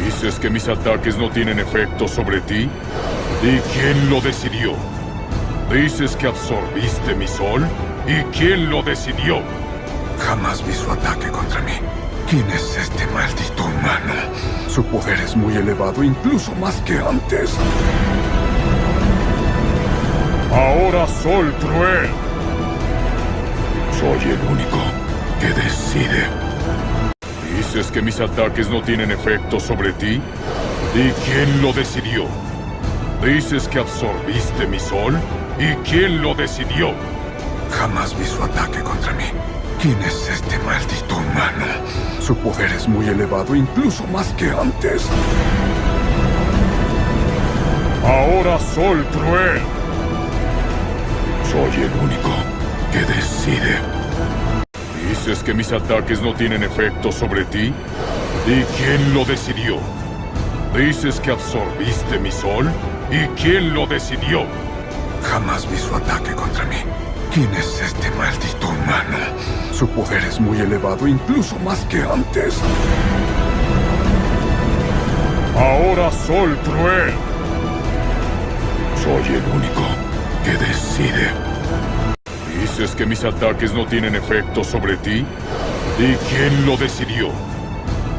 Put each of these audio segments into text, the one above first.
¿Dices que mis ataques no tienen efecto sobre ti? ¿Y quién lo decidió? ¿Dices que absorbiste mi sol? ¿Y quién lo decidió? Jamás vi su ataque contra mí. ¿Quién es este maldito humano? Su poder es muy elevado, incluso más que antes. Ahora Sol Cruel. Soy el único que decide. ¿Dices que mis ataques no tienen efecto sobre ti? ¿Y quién lo decidió? ¿Dices que absorbiste mi sol? ¿Y quién lo decidió? Jamás vi su ataque contra mí. ¿Quién es este maldito humano? Su poder es muy elevado, incluso más que antes. Ahora Sol Cruel. Soy el único que decide. ¿Dices que mis ataques no tienen efecto sobre ti? ¿Y quién lo decidió? ¿Dices que absorbiste mi sol? ¿Y quién lo decidió? Jamás vi su ataque contra mí. ¿Quién es este maldito humano? Su poder es muy elevado, incluso más que antes. Ahora Sol Cruel. Soy el único que decide. ¿Dices que mis ataques no tienen efecto sobre ti? ¿Y quién lo decidió?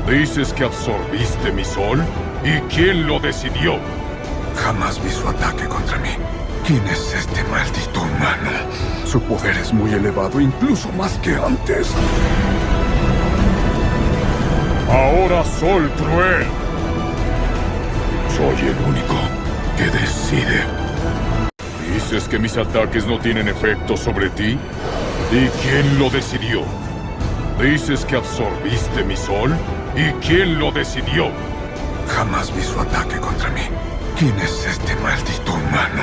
¿Dices que absorbiste mi sol? ¿Y quién lo decidió? Jamás vi su ataque contra mí. ¿Quién es este maldito humano? Su poder es muy elevado, incluso más que antes. Ahora Sol Cruel. Soy el único que decide. ¿Dices que mis ataques no tienen efecto sobre ti? ¿Y quién lo decidió? ¿Dices que absorbiste mi sol? ¿Y quién lo decidió? Jamás vi su ataque contra mí. ¿Quién es este maldito humano?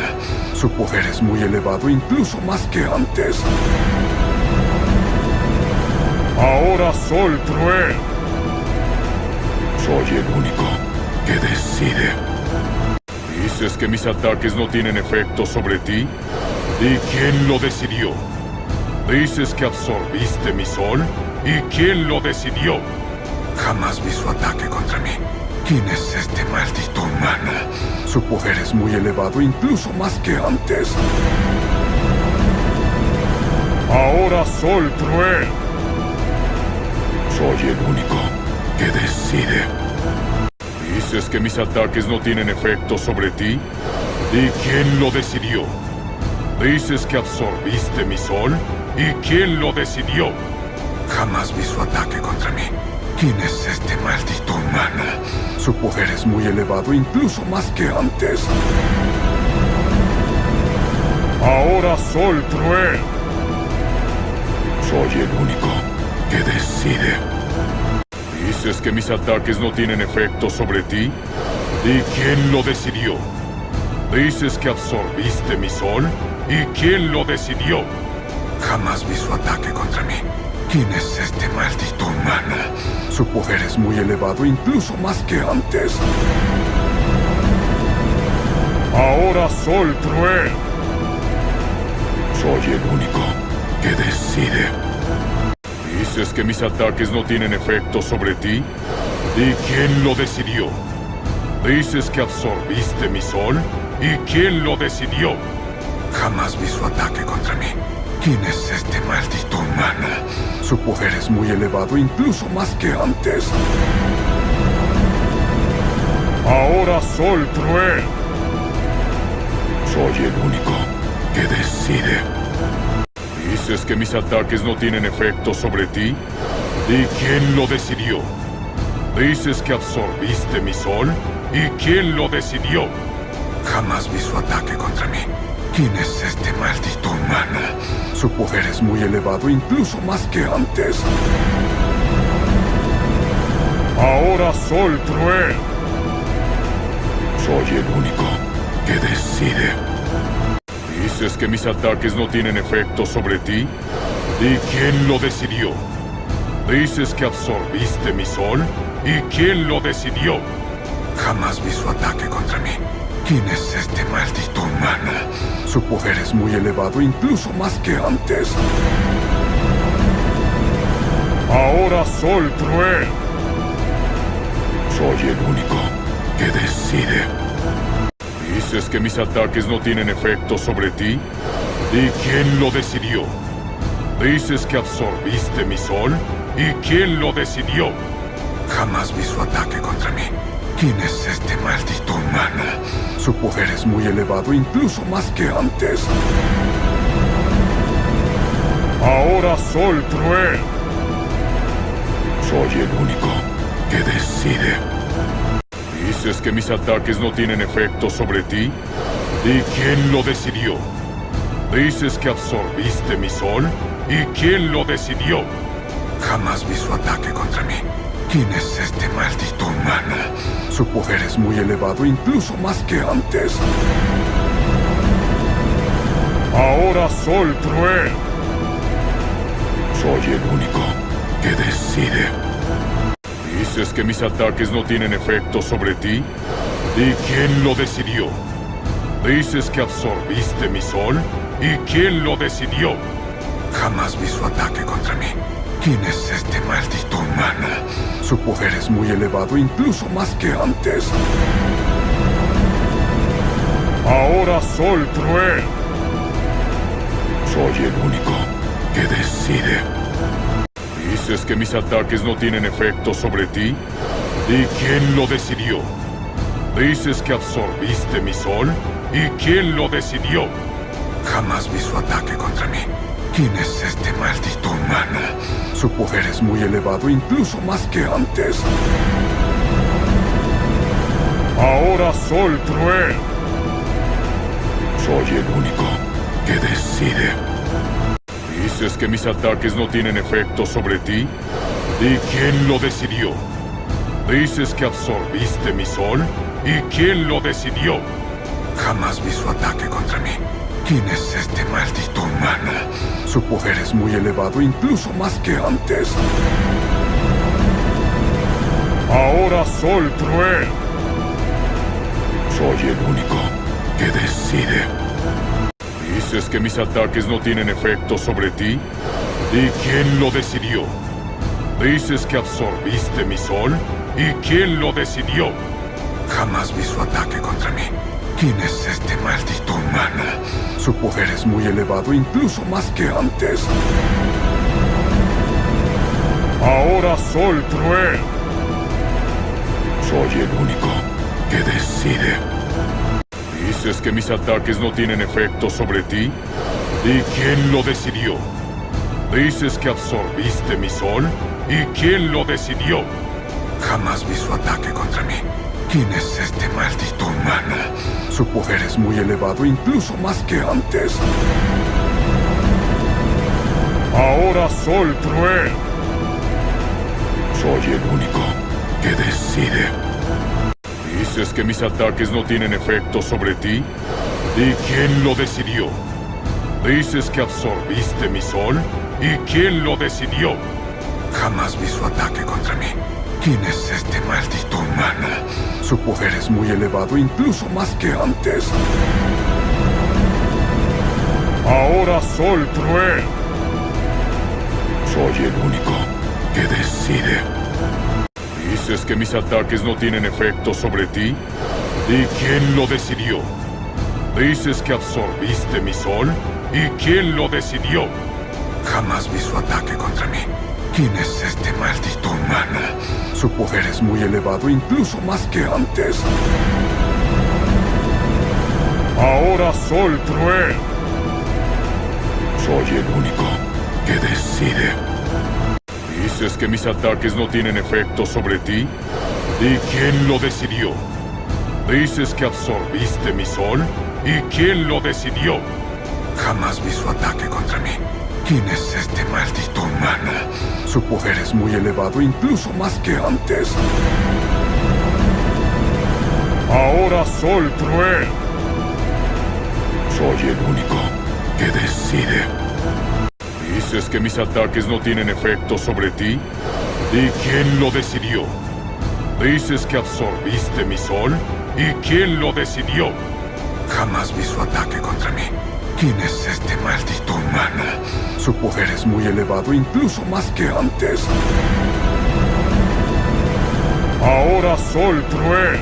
Su poder es muy elevado, incluso más que antes. Ahora Sol Cruel. Soy el único que decide. ¿Dices que mis ataques no tienen efecto sobre ti? ¿Y quién lo decidió? ¿Dices que absorbiste mi sol? ¿Y quién lo decidió? Jamás vi su ataque contra mí. ¿Quién es este maldito humano? Su poder es muy elevado, incluso más que antes. Ahora Sol Cruel. Soy el único que decide. ¿Dices que mis ataques no tienen efecto sobre ti? ¿Y quién lo decidió? ¿Dices que absorbiste mi sol? ¿Y quién lo decidió? Jamás vi su ataque contra mí. ¿Quién es este maldito humano? Su poder es muy elevado, incluso más que antes. Ahora Sol Cruel. Soy el único que decide. ¿Dices que mis ataques no tienen efecto sobre ti? ¿Y quién lo decidió? ¿Dices que absorbiste mi sol? ¿Y quién lo decidió? Jamás vi su ataque contra mí. ¿Quién es este maldito humano? Su poder es muy elevado, incluso más que antes. Ahora Sol Cruel. Soy el único que decide. ¿Dices que mis ataques no tienen efecto sobre ti? ¿Y quién lo decidió? ¿Dices que absorbiste mi sol? ¿Y quién lo decidió? Jamás vi su ataque contra mí. ¿Quién es este maldito humano? Su poder es muy elevado, incluso más que antes. Ahora Sol Cruel. Soy el único que decide. ¿Dices que mis ataques no tienen efecto sobre ti? ¿Y quién lo decidió? ¿Dices que absorbiste mi sol? ¿Y quién lo decidió? Jamás vi su ataque contra mí. ¿Quién es este maldito humano? Su poder es muy elevado, incluso más que antes. Ahora Sol Cruel. Soy el único que decide. ¿Dices que mis ataques no tienen efecto sobre ti? ¿Y quién lo decidió? ¿Dices que absorbiste mi sol? ¿Y quién lo decidió? Jamás vi su ataque contra mí. ¿Quién es este maldito humano? Su poder es muy elevado, incluso más que antes. Ahora Sol Cruel. Soy el único que decide. ¿Dices que mis ataques no tienen efecto sobre ti? ¿Y quién lo decidió? ¿Dices que absorbiste mi sol? ¿Y quién lo decidió? Jamás vi su ataque contra mí. ¿Quién es este maldito humano? Su poder es muy elevado, incluso más que antes. Ahora Sol Cruel. Soy el único que decide. ¿Dices que mis ataques no tienen efecto sobre ti? ¿Y quién lo decidió? ¿Dices que absorbiste mi sol? ¿Y quién lo decidió? Jamás vi su ataque contra mí. ¿Quién es este maldito humano? Su poder es muy elevado, incluso más que antes. Ahora Sol Cruel. Soy el único que decide. ¿Dices que mis ataques no tienen efecto sobre ti? ¿Y quién lo decidió? ¿Dices que absorbiste mi sol? ¿Y quién lo decidió? Jamás vi su ataque contra mí. ¿Quién es este maldito humano? Su poder es muy elevado, incluso más que antes. Ahora Sol Cruel. Soy el único que decide. ¿Dices que mis ataques no tienen efecto sobre ti? ¿Y quién lo decidió? ¿Dices que absorbiste mi sol? ¿Y quién lo decidió? Jamás vi su ataque contra mí. ¿Quién es este maldito humano? Su poder es muy elevado, incluso más que antes. Ahora Sol Cruel. Soy el único que decide. ¿Dices que mis ataques no tienen efecto sobre ti? ¿Y quién lo decidió? ¿Dices que absorbiste mi sol? ¿Y quién lo decidió? Jamás vi su ataque contra mí. ¿Quién es este maldito humano? Su poder es muy elevado, incluso más que antes. Ahora Sol Cruel. Soy el único que decide. ¿Dices que mis ataques no tienen efecto sobre ti? ¿Y quién lo decidió? ¿Dices que absorbiste mi sol? ¿Y quién lo decidió? Jamás vi su ataque contra mí. ¿Quién es este maldito humano? Su poder es muy elevado, incluso más que antes. Ahora Sol Cruel. Soy el único que decide. ¿Dices que mis ataques no tienen efecto sobre ti? ¿Y quién lo decidió? ¿Dices que absorbiste mi sol? ¿Y quién lo decidió? Jamás vi su ataque contra mí. ¿Quién es este maldito humano? Su poder es muy elevado, incluso más que antes. Ahora Sol Cruel. Soy el único que decide. ¿Dices que mis ataques no tienen efecto sobre ti? ¿Y quién lo decidió? ¿Dices que absorbiste mi sol? ¿Y quién lo decidió? Jamás vi su ataque contra mí. ¿Quién es este maldito humano? Su poder es muy elevado, incluso más que antes. Ahora Sol Cruel. Soy el único que decide. ¿Dices que mis ataques no tienen efecto sobre ti? ¿Y quién lo decidió? ¿Dices que absorbiste mi sol? ¿Y quién lo decidió? Jamás vi su ataque contra mí. ¿Quién es este maldito humano? Su poder es muy elevado, incluso más que antes. Ahora Sol Cruel. Soy el único que decide. ¿Dices que mis ataques no tienen efecto sobre ti? ¿Y quién lo decidió? ¿Dices que absorbiste mi sol? ¿Y quién lo decidió? Jamás vi su ataque contra mí. ¿Quién es este maldito humano? Su poder es muy elevado, incluso más que antes. Ahora Sol Cruel. Soy el único que decide. ¿Dices que mis ataques no tienen efecto sobre ti? ¿Y quién lo decidió? ¿Dices que absorbiste mi sol? ¿Y quién lo decidió? Jamás vi su ataque contra mí. ¿Quién es este maldito humano? Su poder es muy elevado, incluso más que antes. Ahora Sol Cruel.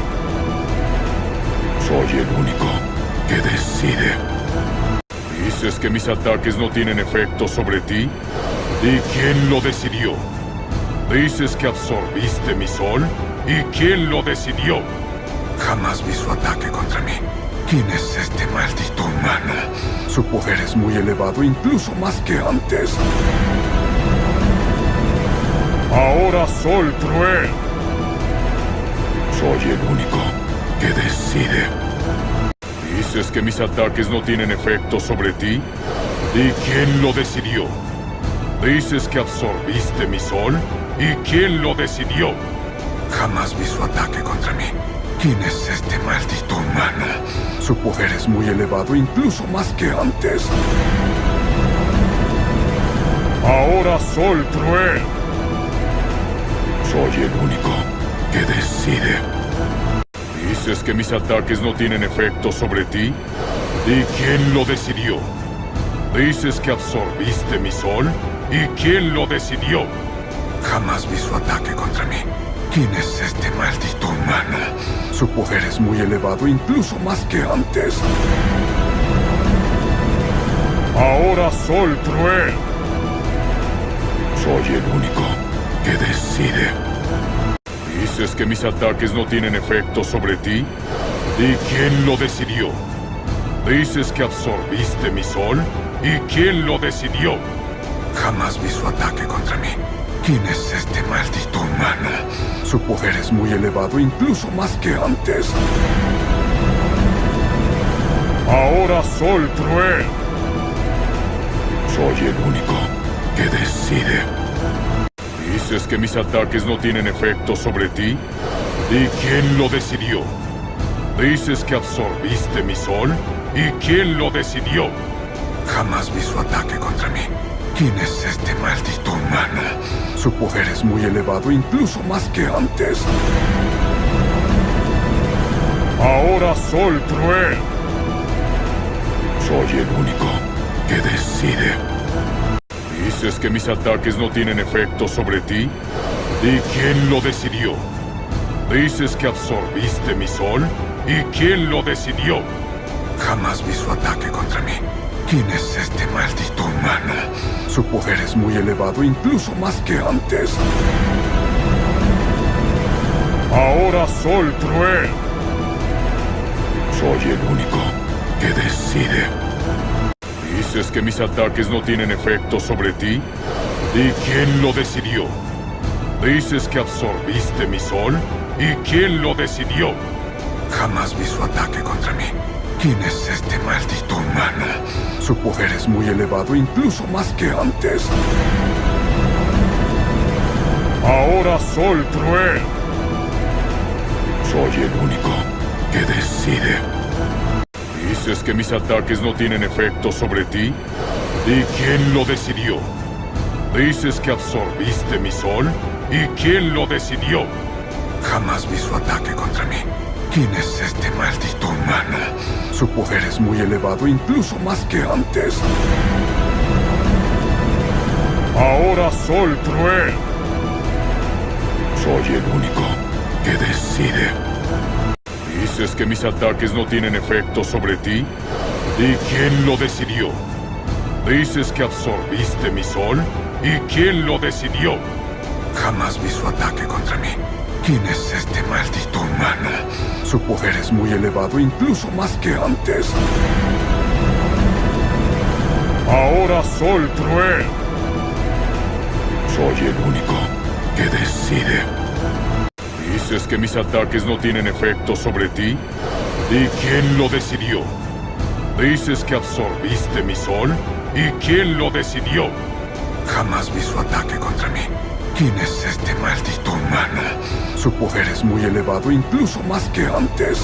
Soy el único que decide. ¿Dices que mis ataques no tienen efecto sobre ti? ¿Y quién lo decidió? ¿Dices que absorbiste mi sol? ¿Y quién lo decidió? Jamás vi su ataque contra mí. ¿Quién es este maldito humano? Su poder es muy elevado, incluso más que antes. Ahora Sol Cruel. Soy el único que decide. ¿Dices que mis ataques no tienen efecto sobre ti? ¿Y quién lo decidió? ¿Dices que absorbiste mi sol? ¿Y quién lo decidió? Jamás vi su ataque contra mí. ¿Quién es este maldito humano? Su poder es muy elevado, incluso más que antes. Ahora Sol Cruel. Soy el único que decide. ¿Dices que mis ataques no tienen efecto sobre ti? ¿Y quién lo decidió? ¿Dices que absorbiste mi sol? ¿Y quién lo decidió? Jamás vi su ataque contra mí. ¿Quién es este maldito humano? Su poder es muy elevado, incluso más que antes. Ahora Sol Cruel. Soy el único que decide. ¿Dices que mis ataques no tienen efecto sobre ti? ¿Y quién lo decidió? ¿Dices que absorbiste mi sol? ¿Y quién lo decidió? Jamás vi su ataque contra mí. ¿Quién es este maldito humano? Su poder es muy elevado, incluso más que antes. Ahora Sol Cruel. Soy el único que decide. ¿Dices que mis ataques no tienen efecto sobre ti? ¿Y quién lo decidió? ¿Dices que absorbiste mi sol? ¿Y quién lo decidió? Jamás vi su ataque contra mí. ¿Quién es este maldito humano? Su poder es muy elevado, incluso más que antes. Ahora Sol Cruel. Soy el único que decide. ¿Dices que mis ataques no tienen efecto sobre ti? ¿Y quién lo decidió? ¿Dices que absorbiste mi sol? ¿Y quién lo decidió? Jamás vi su ataque contra mí. ¿Quién es este maldito humano? Su poder es muy elevado, incluso más que antes. Ahora Sol Cruel. Soy el único que decide. ¿Dices que mis ataques no tienen efecto sobre ti? ¿Y quién lo decidió? ¿Dices que absorbiste mi sol? ¿Y quién lo decidió? Jamás vi su ataque contra mí. ¿Quién es este maldito humano? Su poder es muy elevado, incluso más que antes. Ahora Sol Cruel. Soy el único que decide. ¿Dices que mis ataques no tienen efecto sobre ti? ¿Y quién lo decidió? ¿Dices que absorbiste mi sol? ¿Y quién lo decidió? Jamás vi su ataque contra mí. ¿Quién es este maldito humano? Su poder es muy elevado, incluso más que antes. Ahora Sol Cruel. Soy el único que decide. ¿Dices que mis ataques no tienen efecto sobre ti? ¿Y quién lo decidió? ¿Dices que absorbiste mi sol? ¿Y quién lo decidió? Jamás vi su ataque contra mí. ¿Quién es este maldito humano? Su poder es muy elevado, incluso más que antes. Ahora Sol Cruel. Soy el único que decide. ¿Dices que mis ataques no tienen efecto sobre ti? ¿Y quién lo decidió? ¿Dices que absorbiste mi sol? ¿Y quién lo decidió? Jamás vi su ataque contra mí. ¿Quién es este maldito humano? Su poder es muy elevado, incluso más que antes.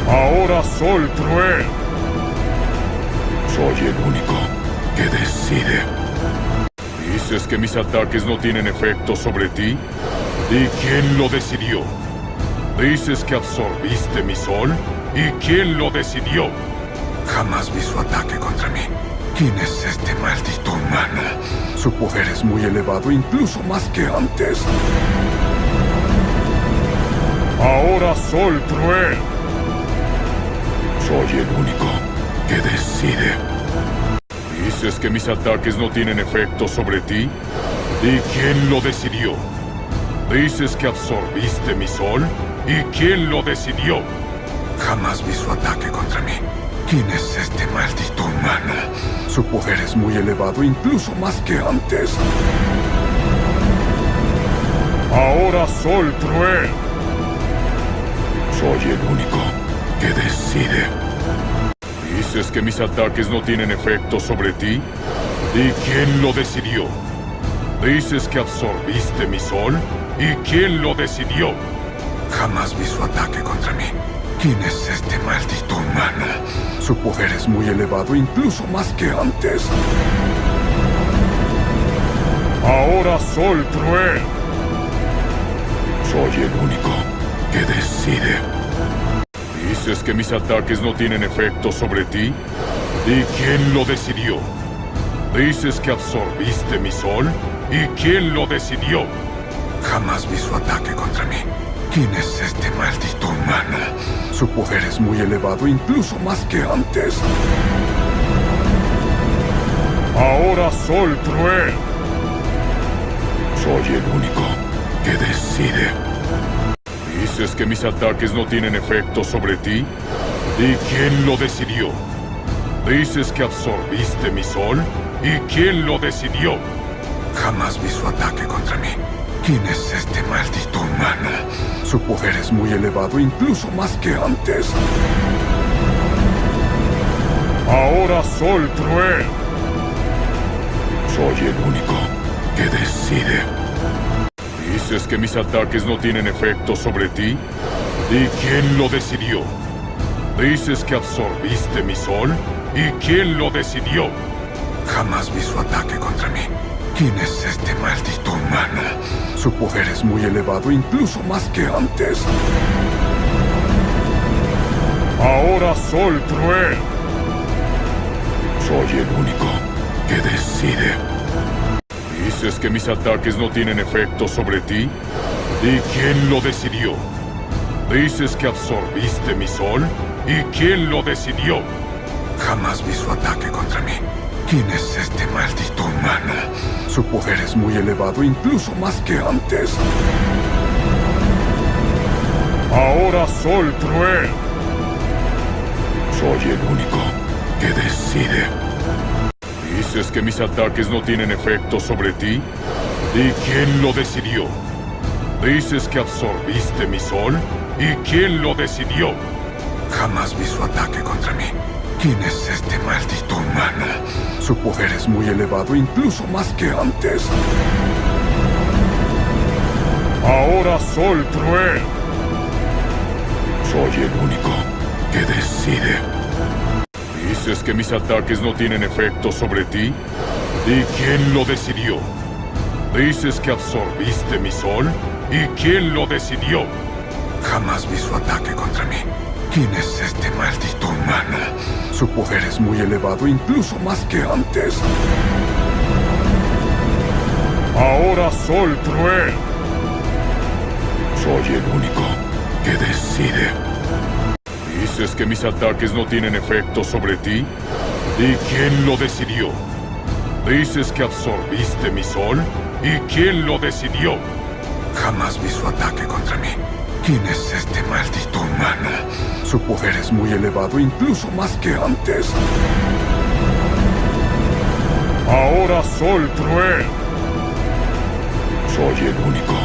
Ahora Sol Cruel. Soy el único que decide. ¿Dices que mis ataques no tienen efecto sobre ti? ¿Y quién lo decidió? ¿Dices que absorbiste mi sol? ¿Y quién lo decidió? Jamás vi su ataque contra mí. ¿Quién es este maldito humano? Su poder es muy elevado, incluso más que antes. Ahora Sol Cruel. Soy el único que decide. ¿Dices que mis ataques no tienen efecto sobre ti? ¿Y quién lo decidió? ¿Dices que absorbiste mi sol? ¿Y quién lo decidió? Jamás vi su ataque contra mí. ¿Quién es este maldito humano? Su poder es muy elevado, incluso más que antes. Ahora Sol Cruel. Soy el único que decide. ¿Dices que mis ataques no tienen efecto sobre ti? ¿Y quién lo decidió? ¿Dices que absorbiste mi sol? ¿Y quién lo decidió? Jamás vi su ataque contra mí. ¿Quién es este maldito humano? Su poder es muy elevado, incluso más que antes. Ahora Sol Cruel. Soy el único que decide. ¿Dices que mis ataques no tienen efecto sobre ti? ¿Y quién lo decidió? ¿Dices que absorbiste mi sol? ¿Y quién lo decidió? Jamás vi su ataque contra mí. ¿Quién es este maldito humano? Su poder es muy elevado, incluso más que antes. Ahora Sol Cruel. Soy el único que decide. ¿Dices que mis ataques no tienen efecto sobre ti? ¿Y quién lo decidió? ¿Dices que absorbiste mi sol? ¿Y quién lo decidió? Jamás vi su ataque contra mí. ¿Quién es este maldito humano? Su poder es muy elevado, incluso más que antes. Ahora Sol Cruel. Soy el único que decide. ¿Dices que mis ataques no tienen efecto sobre ti? ¿Y quién lo decidió? ¿Dices que absorbiste mi sol? ¿Y quién lo decidió? Jamás vi su ataque contra mí. ¿Quién es este maldito humano? Su poder es muy elevado, incluso más que antes. Ahora Sol Cruel. Soy el único que decide. ¿Dices que mis ataques no tienen efecto sobre ti? ¿Y quién lo decidió? ¿Dices que absorbiste mi sol? ¿Y quién lo decidió? Jamás vi su ataque contra mí. ¿Quién es este maldito humano? Su poder es muy elevado, incluso más que antes. Ahora Sol Cruel. Soy el único que decide. ¿Dices que mis ataques no tienen efecto sobre ti? ¿Y quién lo decidió? ¿Dices que absorbiste mi sol? ¿Y quién lo decidió? Jamás vi su ataque contra mí. ¿Quién es este maldito humano? Su poder es muy elevado, incluso más que antes. Ahora Sol Cruel. Soy el único que decide. ¿Dices que mis ataques no tienen efecto sobre ti? ¿Y quién lo decidió? ¿Dices que absorbiste mi sol? ¿Y quién lo decidió? Jamás vi su ataque contra mí. ¿Quién es este maldito humano? Su poder es muy elevado, incluso más que antes. Ahora Sol Cruel. Soy el único que decide. ¿Dices que mis ataques no tienen efecto sobre ti? ¿Y quién lo decidió? ¿Dices que absorbiste mi sol? ¿Y quién lo decidió? Jamás vi su ataque contra mí. ¿Quién es este maldito humano? Su poder es muy elevado, incluso más que antes. Ahora Sol Cruel. Soy el único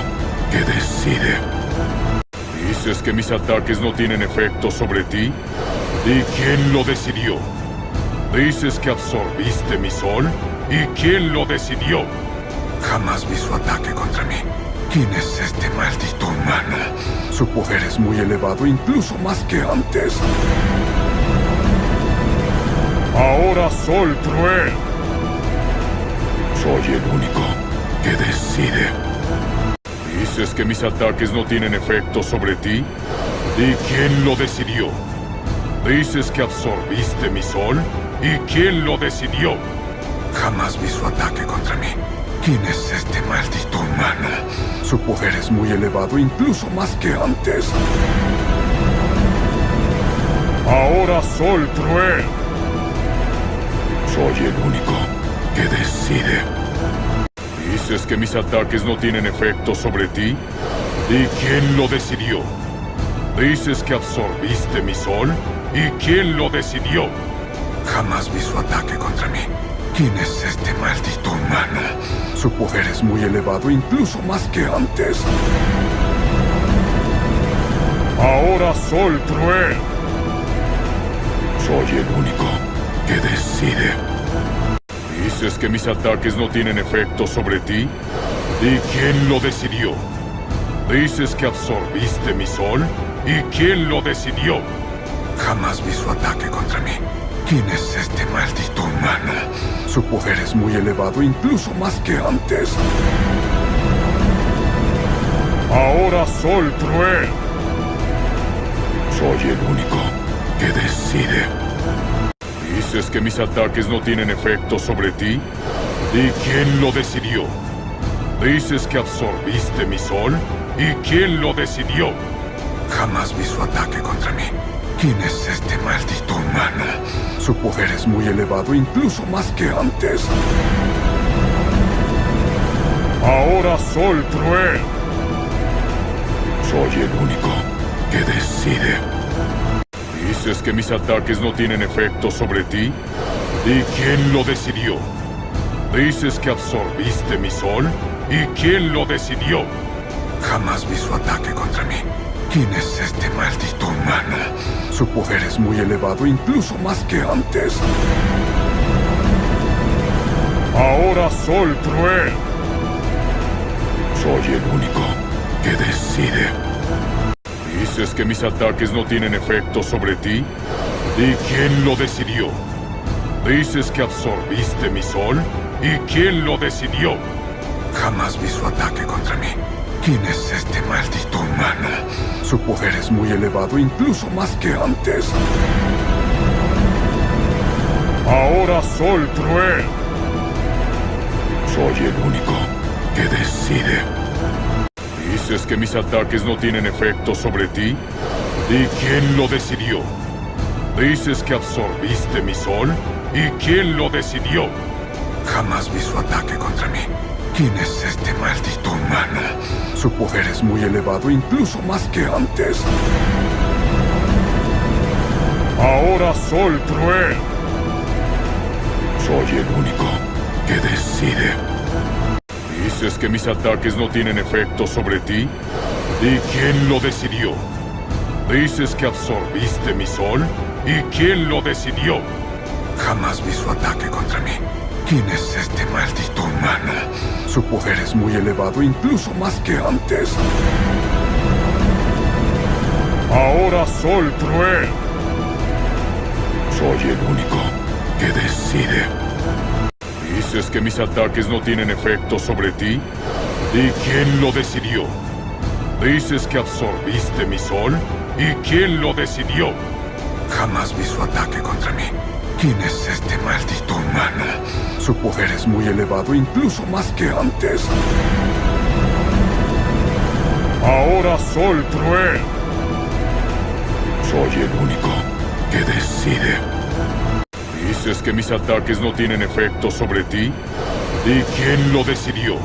que decide. ¿Dices que mis ataques no tienen efecto sobre ti? ¿Y quién lo decidió? ¿Dices que absorbiste mi sol? ¿Y quién lo decidió? Jamás vi su ataque contra mí. ¿Quién es este maldito humano? Su poder es muy elevado, incluso más que antes. Ahora Sol Cruel. Soy el único que decide. ¿Dices que mis ataques no tienen efecto sobre ti? ¿Y quién lo decidió? ¿Dices que absorbiste mi sol? ¿Y quién lo decidió? Jamás vi su ataque contra mí. ¿Quién es este maldito humano? Su poder es muy elevado, incluso más que antes. Ahora Sol Cruel. Soy el único que decide. ¿Dices que mis ataques no tienen efecto sobre ti? ¿Y quién lo decidió? ¿Dices que absorbiste mi sol? ¿Y quién lo decidió? Jamás vi su ataque contra mí. ¿Quién es este maldito humano? Su poder es muy elevado, incluso más que antes. Ahora Sol Cruel. Soy el único que decide. ¿Dices que mis ataques no tienen efecto sobre ti? ¿Y quién lo decidió? ¿Dices que absorbiste mi sol? ¿Y quién lo decidió? Jamás vi su ataque contra mí. ¿Quién es este maldito humano? Su poder es muy elevado, incluso más que antes. Ahora Sol Cruel. Soy el único que decide. ¿Dices que mis ataques no tienen efecto sobre ti? ¿Y quién lo decidió? ¿Dices que absorbiste mi sol? ¿Y quién lo decidió? Jamás vi su ataque contra mí. ¿Quién es este maldito humano? Su poder es muy elevado, incluso más que antes. Ahora Sol Cruel. Soy el único que decide. ¿Dices que mis ataques no tienen efecto sobre ti? ¿Y quién lo decidió? ¿Dices que absorbiste mi sol? ¿Y quién lo decidió? Jamás vi su ataque contra mí. ¿Quién es este maldito humano? Su poder es muy elevado, incluso más que antes. Ahora Sol Cruel. Soy el único que decide. ¿Dices que mis ataques no tienen efecto sobre ti? ¿Y quién lo decidió? ¿Dices que absorbiste mi sol? ¿Y quién lo decidió? Jamás vi su ataque contra mí. ¿Quién es este maldito humano? Su poder es muy elevado, incluso más que antes. Ahora Sol Cruel. Soy el único que decide. ¿Dices que mis ataques no tienen efecto sobre ti? ¿Y quién lo decidió? ¿Dices que absorbiste mi sol? ¿Y quién lo decidió? Jamás vi su ataque contra mí. ¿Quién es este maldito humano? Su poder es muy elevado, incluso más que antes. Ahora Sol Cruel. Soy el único que decide. ¿Dices que mis ataques no tienen efecto sobre ti? ¿Y quién lo decidió? ¿Dices que absorbiste mi sol? ¿Y quién lo decidió? Jamás vi su ataque contra mí. ¿Quién es este maldito humano? Su poder es muy elevado, incluso más que antes. Ahora Sol Cruel. Soy el único que decide. ¿Dices que mis ataques no tienen efecto sobre ti? ¿Y quién lo decidió? ¿Dices que absorbiste mi sol? ¿Y quién lo decidió? Jamás vi su ataque contra mí. ¿Quién es este maldito humano? Su poder es muy elevado, incluso más que antes. Ahora Sol Cruel. Soy el único que decide. ¿Dices que mis ataques no tienen efecto sobre ti? ¿Y quién lo decidió?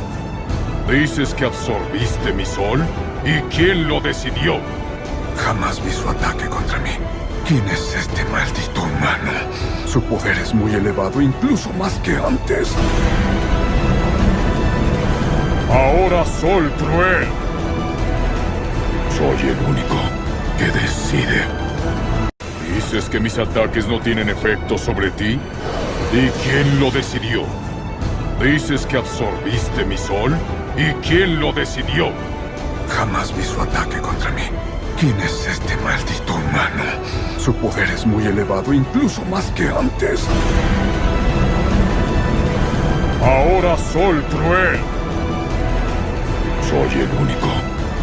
¿Dices que absorbiste mi sol? ¿Y quién lo decidió? Jamás vi su ataque contra mí. ¿Quién es este maldito humano? Su poder es muy elevado, incluso más que antes. Ahora Sol Cruel. Soy el único que decide. ¿Dices que mis ataques no tienen efecto sobre ti? ¿Y quién lo decidió? ¿Dices que absorbiste mi sol? ¿Y quién lo decidió? Jamás vi su ataque contra mí. ¿Quién es este maldito humano? Su poder es muy elevado, incluso más que antes. Ahora Sol Cruel. Soy el único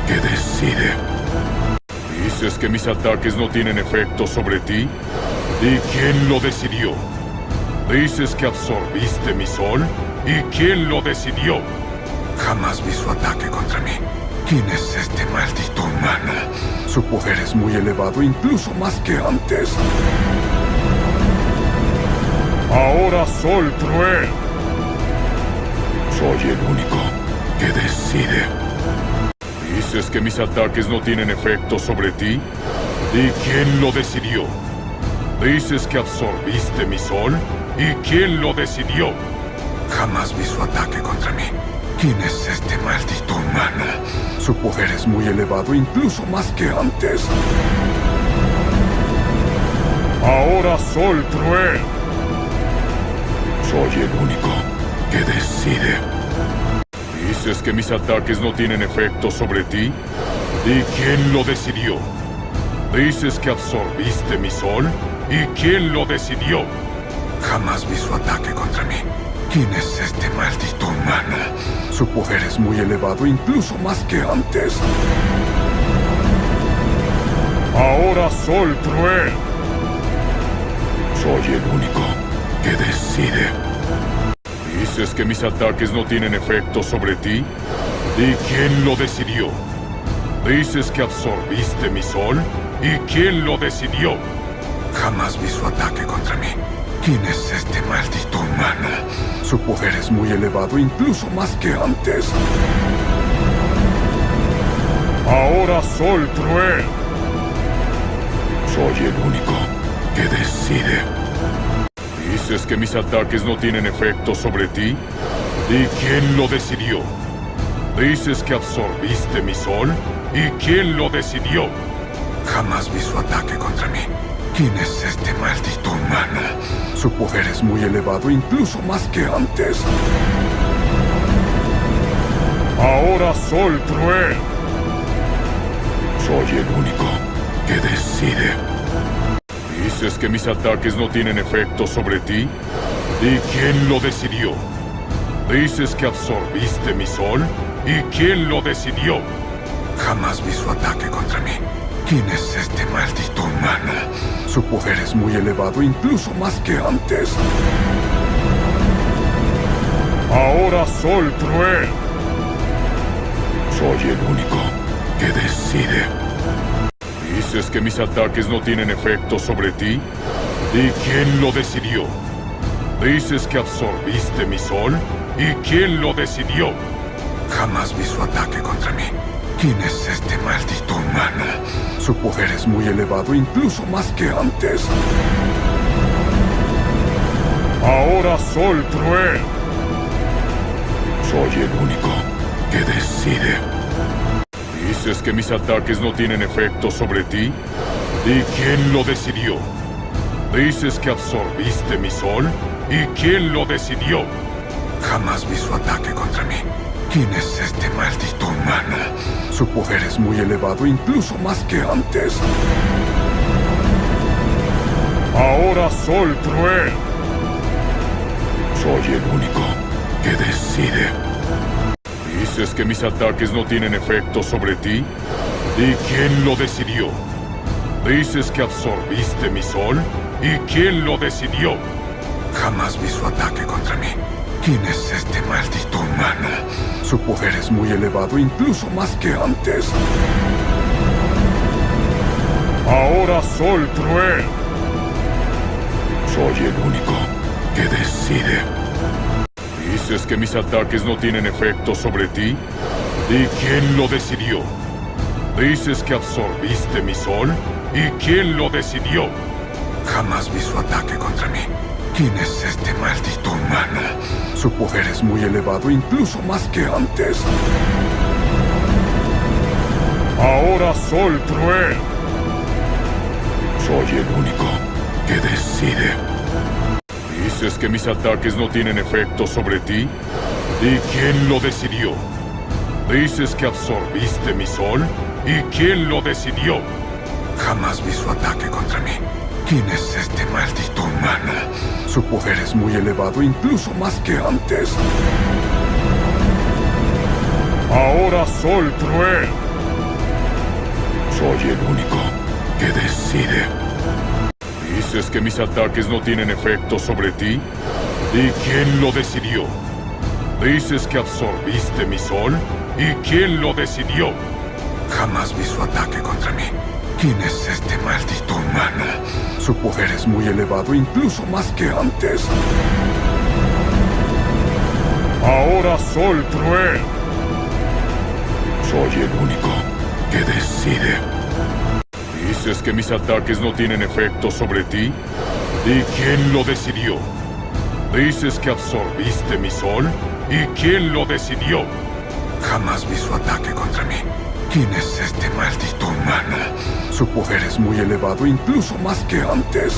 que decide. ¿Dices que mis ataques no tienen efecto sobre ti? ¿Y quién lo decidió? Dices que absorbiste mi sol. ¿Y quién lo decidió? Jamás vi su ataque contra mí. ¿Quién es este maldito humano? Su poder es muy elevado, incluso más que antes. Ahora Sol Cruel. Soy el único que decide. ¿Dices que mis ataques no tienen efecto sobre ti? ¿Y quién lo decidió? ¿Dices que absorbiste mi sol? ¿Y quién lo decidió? Jamás vi su ataque contra mí. ¿Quién es este maldito humano? Su poder es muy elevado, incluso más que antes. Ahora Sol Cruel. Soy el único que decide. ¿Dices que mis ataques no tienen efecto sobre ti? ¿Y quién lo decidió? ¿Dices que absorbiste mi sol? ¿Y quién lo decidió? Jamás vi su ataque contra mí. ¿Quién es este maldito humano? Su poder es muy elevado, incluso más que antes. Ahora Sol Cruel. Soy el único que decide. ¿Dices que mis ataques no tienen efecto sobre ti? ¿Y quién lo decidió? ¿Dices que absorbiste mi sol? ¿Y quién lo decidió? Jamás vi su ataque contra mí. ¿Quién es este maldito humano? Su poder es muy elevado, incluso más que antes. Ahora Sol Cruel. Soy el único que decide. ¿Dices que mis ataques no tienen efecto sobre ti? ¿Y quién lo decidió? ¿Dices que absorbiste mi sol? ¿Y quién lo decidió? Jamás vi su ataque contra mí. ¿Quién es este maldito humano? Su poder es muy elevado, incluso más que antes. Ahora Sol Cruel. Soy el único que decide. ¿Dices que mis ataques no tienen efecto sobre ti? ¿Y quién lo decidió? ¿Dices que absorbiste mi sol? ¿Y quién lo decidió? Jamás vi su ataque contra mí. ¿Quién es este maldito humano? Su poder es muy elevado, incluso más que antes. Ahora Sol Cruel. Soy el único que decide. ¿Dices que mis ataques no tienen efecto sobre ti? ¿Y quién lo decidió? ¿Dices que absorbiste mi sol? ¿Y quién lo decidió? Jamás vi su ataque contra mí. ¿Quién es este maldito humano? Su poder es muy elevado, incluso más que antes. Ahora Sol Cruel. Soy el único que decide. ¿Dices que mis ataques no tienen efecto sobre ti? ¿Y quién lo decidió? ¿Dices que absorbiste mi sol? ¿Y quién lo decidió? Jamás vi su ataque contra mí. ¿Quién es este maldito humano? Su poder es muy elevado, incluso más que antes. Ahora Sol Cruel. Soy el único que decide. ¿Dices que mis ataques no tienen efecto sobre ti? ¿Y quién lo decidió? ¿Dices que absorbiste mi sol? ¿Y quién lo decidió? Jamás vi su ataque contra mí. ¿Quién es este maldito humano? Su poder es muy elevado, incluso más que antes. Ahora Sol Cruel. Soy el único que decide. ¿Dices que mis ataques no tienen efecto sobre ti? ¿Y quién lo decidió? ¿Dices que absorbiste mi sol? ¿Y quién lo decidió? Jamás vi su ataque contra mí. ¿Quién es este maldito humano? Su poder es muy elevado, incluso más que antes. Ahora Sol Cruel. Soy el único que decide. ¿Dices que mis ataques no tienen efecto sobre ti? ¿Y quién lo decidió? ¿Dices que absorbiste mi sol? ¿Y quién lo decidió? Jamás vi su ataque contra mí. ¿Quién es este maldito humano? Su poder es muy elevado, incluso más que antes. Ahora Sol Cruel. Soy el único que decide. ¿Dices que mis ataques no tienen efecto sobre ti? ¿Y quién lo decidió? ¿Dices que absorbiste mi sol? ¿Y quién lo decidió? Jamás vi su ataque contra mí. ¿Quién es este maldito humano? Su poder es muy elevado, incluso más que antes. Ahora Sol Cruel. Soy el único que decide. ¿Dices que mis ataques no tienen efecto sobre ti? ¿Y quién lo decidió? ¿Dices que absorbiste mi sol? ¿Y quién lo decidió? Jamás vi su ataque contra mí. ¿Quién es este maldito humano? Su poder es muy elevado, incluso más que antes.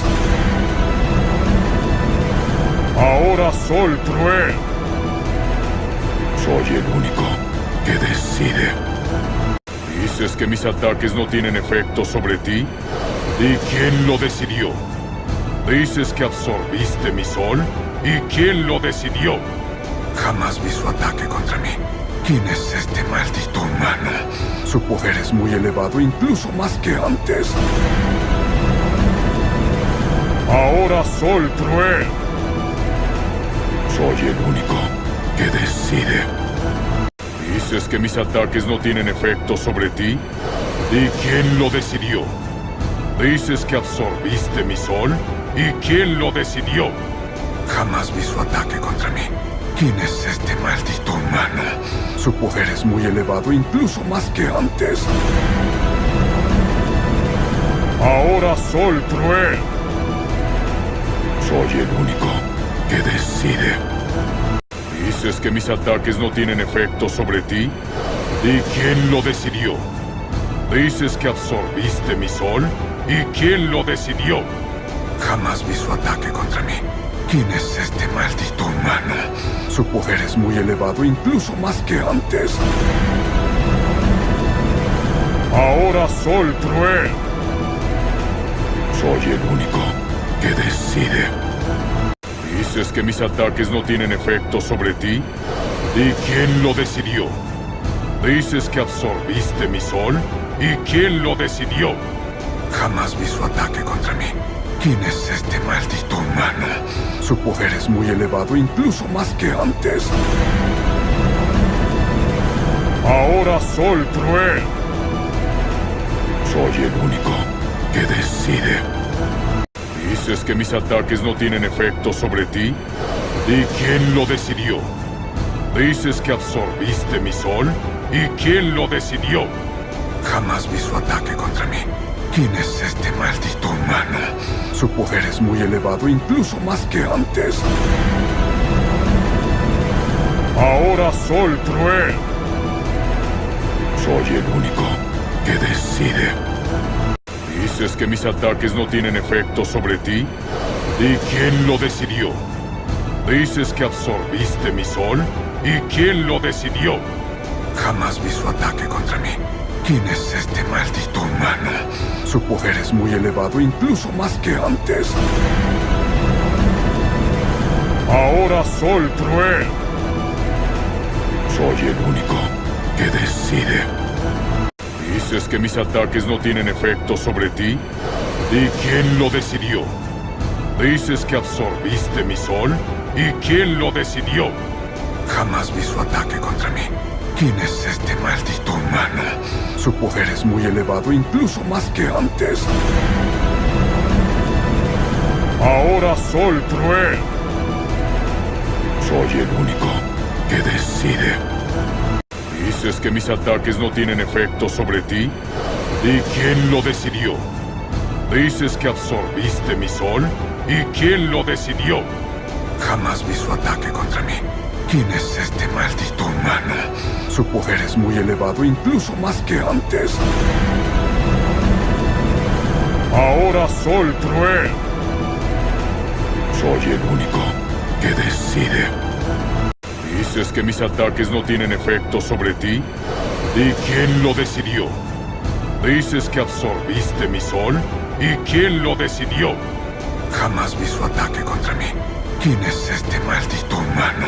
Ahora Sol Cruel. Soy el único que decide. ¿Dices que mis ataques no tienen efecto sobre ti? ¿Y quién lo decidió? ¿Dices que absorbiste mi sol? ¿Y quién lo decidió? Jamás vi su ataque contra mí. ¿Quién es este maldito humano? Su poder es muy elevado, incluso más que antes. Ahora Sol Cruel. Soy el único que decide. ¿Dices que mis ataques no tienen efecto sobre ti? ¿Y quién lo decidió? ¿Dices que absorbiste mi sol? ¿Y quién lo decidió? Jamás vi su ataque contra mí. ¿Quién es este maldito humano? Su poder es muy elevado, incluso más que antes. Ahora Sol Cruel. Soy el único que decide. ¿Dices que mis ataques no tienen efecto sobre ti? ¿Y quién lo decidió? ¿Dices que absorbiste mi sol? ¿Y quién lo decidió? Jamás vi su ataque contra mí. ¿Quién es este maldito humano? Su poder es muy elevado, incluso más que antes. Ahora Sol Cruel. Soy el único que decide. ¿Dices que mis ataques no tienen efecto sobre ti? ¿Y quién lo decidió? ¿Dices que absorbiste mi sol? ¿Y quién lo decidió? Jamás vi su ataque contra mí. ¿Quién es este maldito humano? Su poder es muy elevado, incluso más que antes. Ahora Sol Cruel. Soy el único que decide. ¿Dices que mis ataques no tienen efecto sobre ti? ¿Y quién lo decidió? ¿Dices que absorbiste mi sol? ¿Y quién lo decidió? Jamás vi su ataque contra mí. ¿Quién es este maldito humano? Su poder es muy elevado, incluso más que antes. Ahora Sol Cruel. Soy el único que decide. ¿Dices que mis ataques no tienen efecto sobre ti? ¿Y quién lo decidió? ¿Dices que absorbiste mi sol? ¿Y quién lo decidió? Jamás vi su ataque contra mí. ¿Quién es este maldito humano? Su poder es muy elevado, incluso más que antes. Ahora Sol Cruel. Soy el único que decide. ¿Dices que mis ataques no tienen efecto sobre ti? ¿Y quién lo decidió? ¿Dices que absorbiste mi sol? ¿Y quién lo decidió? Jamás vi su ataque contra mí. ¿Quién es este maldito humano? Su poder es muy elevado, incluso más que antes. Ahora Sol Cruel. Soy el único que decide. ¿Dices que mis ataques no tienen efecto sobre ti? ¿Y quién lo decidió? ¿Dices que absorbiste mi sol? ¿Y quién lo decidió? Jamás vi su ataque contra mí. ¿Quién es este maldito humano? Su poder es muy elevado, incluso más que antes. Ahora Sol Cruel. Soy el único que decide. ¿Dices que mis ataques no tienen efecto sobre ti? ¿Y quién lo decidió? ¿Dices que absorbiste mi sol? ¿Y quién lo decidió? Jamás vi su ataque contra mí. ¿Quién es este maldito humano?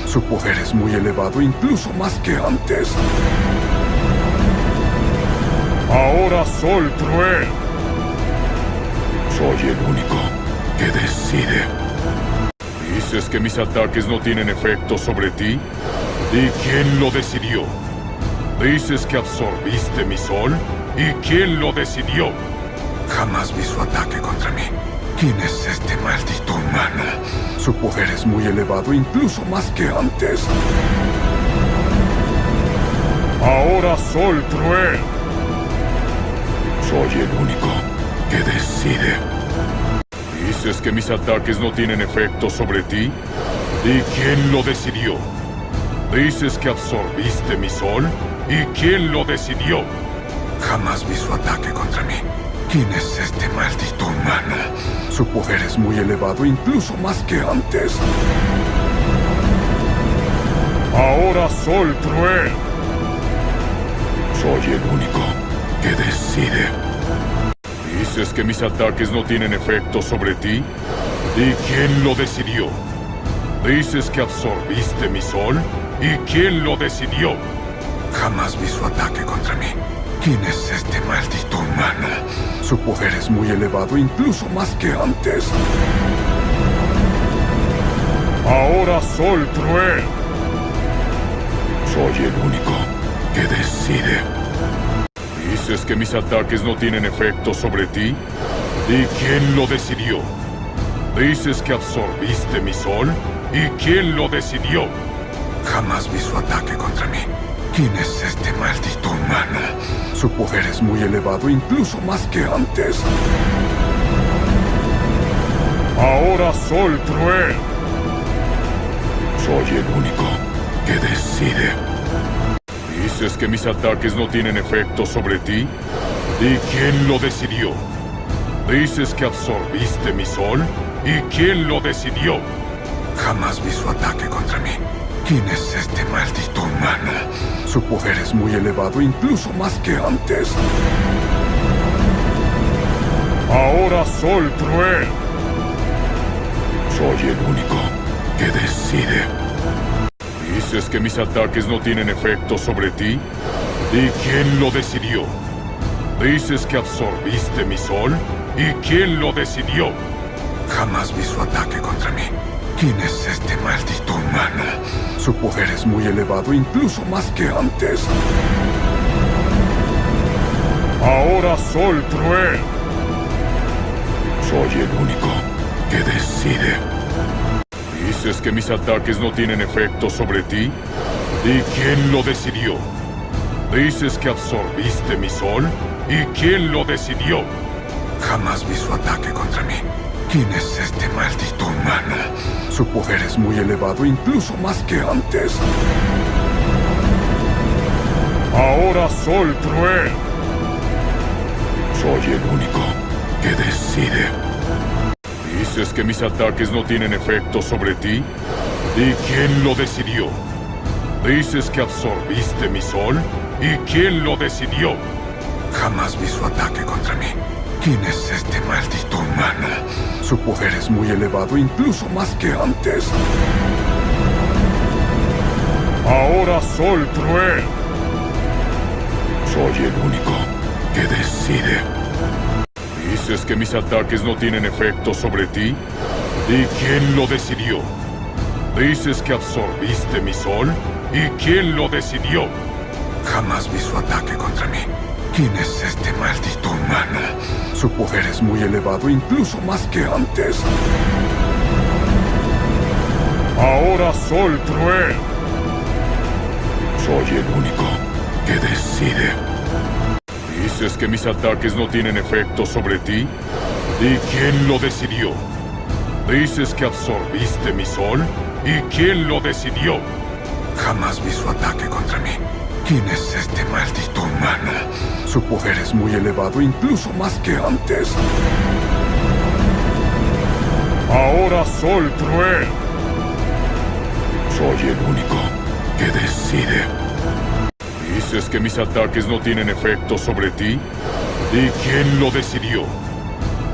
Su poder es muy elevado, incluso más que antes. Ahora Sol Cruel. Soy el único que decide. ¿Dices que mis ataques no tienen efecto sobre ti? ¿Y quién lo decidió? ¿Dices que absorbiste mi sol? ¿Y quién lo decidió? Jamás vi su ataque contra mí. ¿Quién es este maldito humano? Su poder es muy elevado, incluso más que antes. Ahora Sol Cruel. Soy el único que decide. ¿Dices que mis ataques no tienen efecto sobre ti? ¿Y quién lo decidió? ¿Dices que absorbiste mi sol? ¿Y quién lo decidió? Jamás vi su ataque contra mí. ¿Quién es este maldito humano? Su poder es muy elevado, incluso más que antes. Ahora Sol Cruel. Soy el único que decide. ¿Dices que mis ataques no tienen efecto sobre ti? ¿Y quién lo decidió? ¿Dices que absorbiste mi sol? ¿Y quién lo decidió? Jamás vi su ataque contra mí. ¿Quién es este maldito humano? Su poder es muy elevado, incluso más que antes. Ahora Sol Cruel. Soy el único que decide. ¿Dices que mis ataques no tienen efecto sobre ti? ¿Y quién lo decidió? ¿Dices que absorbiste mi sol? ¿Y quién lo decidió? Jamás vi su ataque contra mí. ¿Quién es este maldito humano? Su poder es muy elevado, incluso más que antes. Ahora Sol Cruel. Soy el único que decide. ¿Dices que mis ataques no tienen efecto sobre ti? ¿Y quién lo decidió? ¿Dices que absorbiste mi sol? ¿Y quién lo decidió? Jamás vi su ataque contra mí. ¿Quién es este maldito humano? Su poder es muy elevado, incluso más que antes. Ahora Sol Cruel. Soy el único que decide. ¿Dices que mis ataques no tienen efecto sobre ti? ¿Y quién lo decidió? ¿Dices que absorbiste mi sol? ¿Y quién lo decidió? Jamás vi su ataque contra mí. ¿Quién es este maldito humano? Su poder es muy elevado, incluso más que antes. Ahora Sol Cruel. Soy el único que decide. ¿Dices que mis ataques no tienen efecto sobre ti? ¿Y quién lo decidió? ¿Dices que absorbiste mi sol? ¿Y quién lo decidió? Jamás vi su ataque contra mí. ¿Quién es este maldito humano? Su poder es muy elevado, incluso más que antes. Ahora Sol Cruel. Soy el único que decide. ¿Dices que mis ataques no tienen efecto sobre ti? ¿Y quién lo decidió? ¿Dices que absorbiste mi sol? ¿Y quién lo decidió? Jamás vi su ataque contra mí. ¿Quién es este maldito humano? Su poder es muy elevado, incluso más que antes. Ahora Sol Cruel. Soy el único que decide. ¿Dices que mis ataques no tienen efecto sobre ti? ¿Y quién lo decidió? ¿Dices que absorbiste mi sol? ¿Y quién lo decidió? Jamás vi su ataque contra mí. ¿Quién es este maldito humano? Su poder es muy elevado, incluso más que antes. Ahora Sol Cruel. Soy el único que decide. ¿Dices que mis ataques no tienen efecto sobre ti? ¿Y quién lo decidió? ¿Dices que absorbiste mi sol? ¿Y quién lo decidió? Jamás vi su ataque contra mí. ¿Quién es este maldito humano? Su poder es muy elevado, incluso más que antes. Ahora Sol Cruel. Soy el único que decide. ¿Dices que mis ataques no tienen efecto sobre ti? ¿Y quién lo decidió?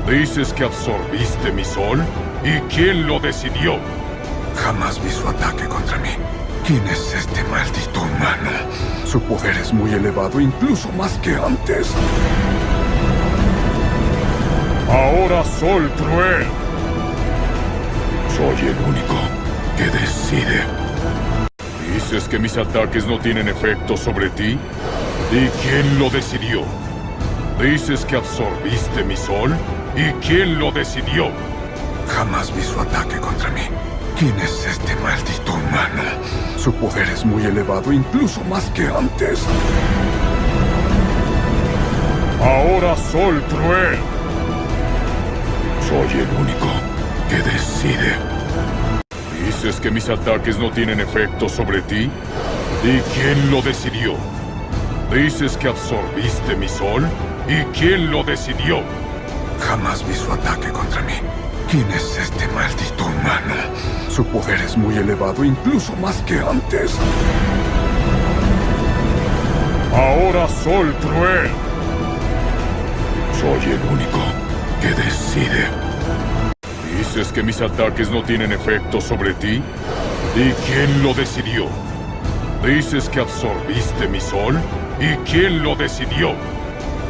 ¿Dices que absorbiste mi sol? ¿Y quién lo decidió? Jamás vi su ataque contra mí. ¿Quién es este maldito humano? Su poder es muy elevado, incluso más que antes. Ahora Sol Cruel. Soy el único que decide. ¿Dices que mis ataques no tienen efecto sobre ti? ¿Y quién lo decidió? ¿Dices que absorbiste mi sol? ¿Y quién lo decidió? Jamás vi su ataque contra mí. ¿Quién es este maldito humano? Su poder es muy elevado, incluso más que antes. Ahora Sol Cruel. Soy el único que decide. ¿Dices que mis ataques no tienen efecto sobre ti? ¿Y quién lo decidió? ¿Dices que absorbiste mi sol? ¿Y quién lo decidió? Jamás vi su ataque contra mí. ¿Quién es este maldito humano? Su poder es muy elevado, incluso más que antes. Ahora Sol Cruel. Soy el único que decide. ¿Dices que mis ataques no tienen efecto sobre ti? ¿Y quién lo decidió? ¿Dices que absorbiste mi sol? ¿Y quién lo decidió?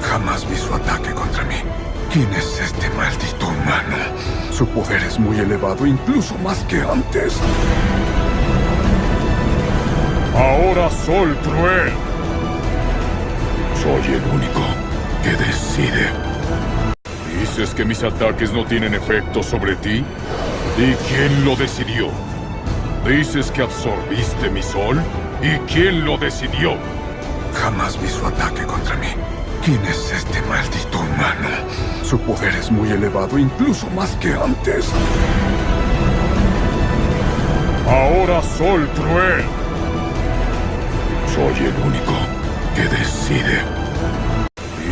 Jamás vi su ataque contra mí. ¿Quién es este maldito humano? Su poder es muy elevado, incluso más que antes. Ahora Sol Cruel. Soy el único que decide. ¿Dices que mis ataques no tienen efecto sobre ti? ¿Y quién lo decidió? ¿Dices que absorbiste mi sol? ¿Y quién lo decidió? Jamás vi su ataque contra mí. ¿Quién es este maldito humano? Su poder es muy elevado, incluso más que antes. Ahora Sol Cruel. Soy el único que decide.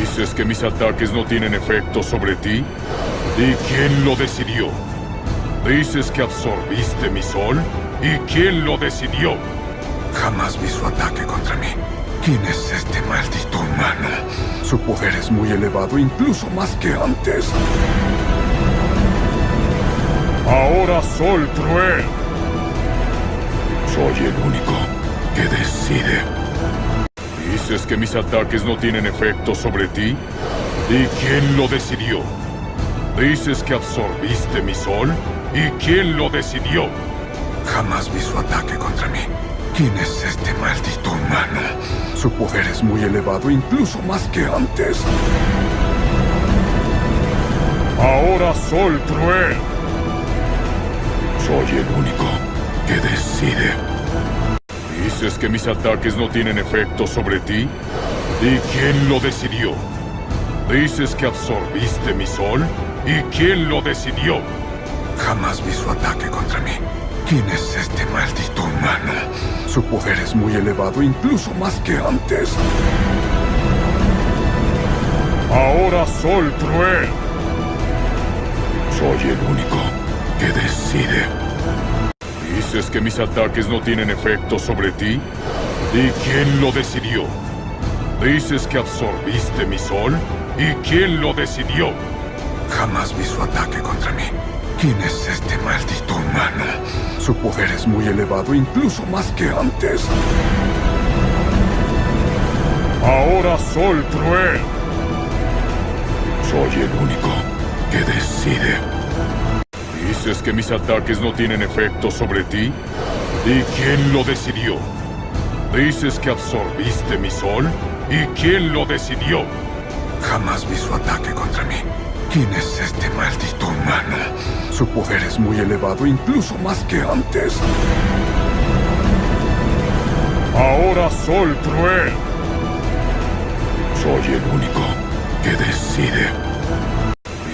¿Dices que mis ataques no tienen efecto sobre ti? ¿Y quién lo decidió? ¿Dices que absorbiste mi sol? ¿Y quién lo decidió? Jamás vi su ataque contra mí. ¿Quién es este maldito humano? Su poder es muy elevado, incluso más que antes. Ahora Sol Cruel. Soy el único que decide. ¿Dices que mis ataques no tienen efecto sobre ti? ¿Y quién lo decidió? ¿Dices que absorbiste mi sol? ¿Y quién lo decidió? Jamás vi su ataque contra mí. ¿Quién es este maldito humano? Su poder es muy elevado, incluso más que antes. Ahora Sol Cruel. Soy el único que decide. ¿Dices que mis ataques no tienen efecto sobre ti? ¿Y quién lo decidió? ¿Dices que absorbiste mi sol? ¿Y quién lo decidió? Jamás vi su ataque contra mí. ¿Quién es este maldito humano? Su poder es muy elevado, incluso más que antes. Ahora Sol Cruel. Soy el único que decide. ¿Dices que mis ataques no tienen efecto sobre ti? ¿Y quién lo decidió? ¿Dices que absorbiste mi sol? ¿Y quién lo decidió? Jamás vi su ataque contra mí. ¿Quién es este maldito humano? Su poder es muy elevado, incluso más que antes. Ahora Sol Cruel. Soy el único que decide. ¿Dices que mis ataques no tienen efecto sobre ti? ¿Y quién lo decidió? ¿Dices que absorbiste mi sol? ¿Y quién lo decidió? Jamás vi su ataque contra mí. ¿Quién es este maldito humano? Su poder es muy elevado, incluso más que antes. Ahora Sol Cruel. Soy el único que decide.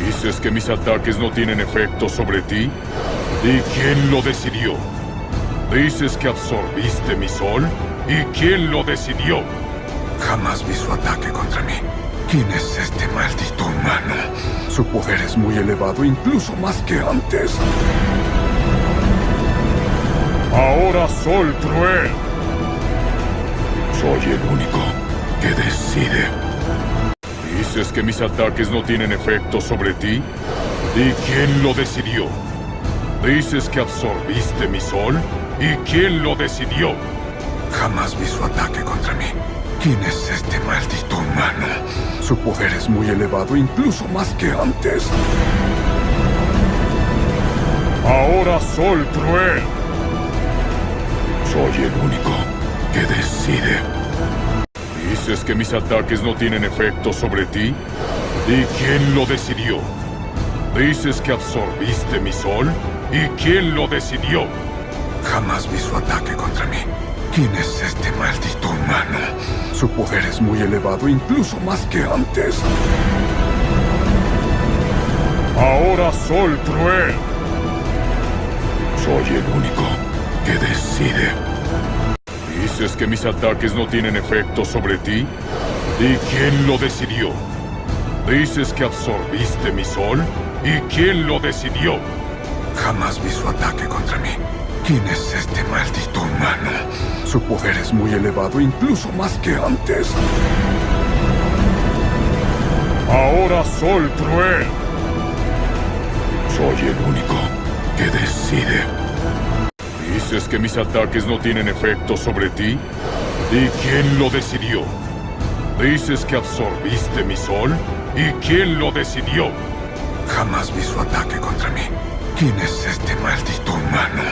¿Dices que mis ataques no tienen efecto sobre ti? ¿Y quién lo decidió? ¿Dices que absorbiste mi sol? ¿Y quién lo decidió? Jamás vi su ataque contra mí. ¿Quién es este maldito humano? Su poder es muy elevado, incluso más que antes. Ahora Sol Cruel. Soy el único que decide. ¿Dices que mis ataques no tienen efecto sobre ti? ¿Y quién lo decidió? ¿Dices que absorbiste mi sol? ¿Y quién lo decidió? Jamás vi su ataque contra mí. ¿Quién es este maldito humano? Su poder es muy elevado, incluso más que antes. Ahora Sol Cruel. Soy el único que decide. ¿Dices que mis ataques no tienen efecto sobre ti? ¿Y quién lo decidió? ¿Dices que absorbiste mi sol? ¿Y quién lo decidió? Jamás vi su ataque contra mí. ¿Quién es este maldito humano? Su poder es muy elevado, incluso más que antes. Ahora Sol Cruel. Soy el único que decide. ¿Dices que mis ataques no tienen efecto sobre ti? ¿Y quién lo decidió? ¿Dices que absorbiste mi sol? ¿Y quién lo decidió? Jamás vi su ataque contra mí. ¿Quién es este maldito humano? Su poder es muy elevado, incluso más que antes. Ahora Sol Cruel. Soy el único que decide. ¿Dices que mis ataques no tienen efecto sobre ti? ¿Y quién lo decidió? ¿Dices que absorbiste mi sol? ¿Y quién lo decidió? Jamás vi su ataque contra mí. ¿Quién es este maldito humano?